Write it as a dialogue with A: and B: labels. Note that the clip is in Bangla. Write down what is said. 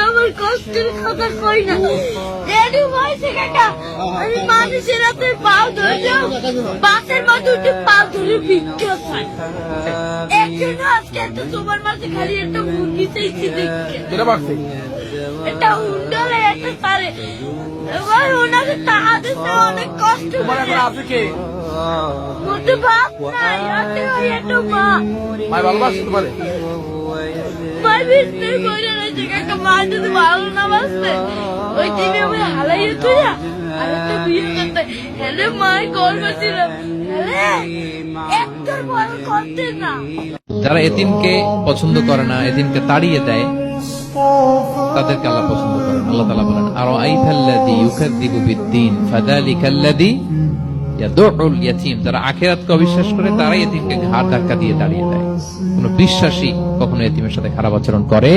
A: আমার কষ্টের কথা কই না, রেডি হয়েছে কাকা। আমি মানুষের হাতে পাও ধরলেও বাসের মধ্যে উঠে পাও ধরে ভিক্ষা চাই। একজন আজকে এত তোমার মাঝে খালি একটা মুরগি চাইছি দেখে, এটা উন্ডলে একটা পারে। এবার ওনাকে তাহাদের অনেক কষ্ট করে মধ্যে বাপ নাই, হাতে ওই একটা মা
B: ভালোবাসে তোমার।
A: মাই বিস্তার করে রয়েছে কাকা। মা যদি ভালো না বাসতে ওই দিনে আমি হালাইয়ে তুই আর একটা বিয়ে করতে হেলে মাই গর্ব ছিল, হেলে একটার বড় করতে না।
C: যারা এতিমকে পছন্দ করে না, এতিমকে তাড়িয়ে দেয়, তাদেরকে আল্লাহ পছন্দ করেন। আল্লাহ তাআলা বলেন, আরাআইতাল্লাযী ইউকাযযিবু বিদ্দীন ফাযালিকাল্লাযী ইয়াদউল ইয়াতীম। যারা আখিরাতকে অবিশ্বাস করে তারাই এতিমকে ঘাড় ধাক্কা দিয়ে তাড়িয়ে দেয়। কোন বিশ্বাসী কখনো এতিমের সাথে খারাপ আচরণ করে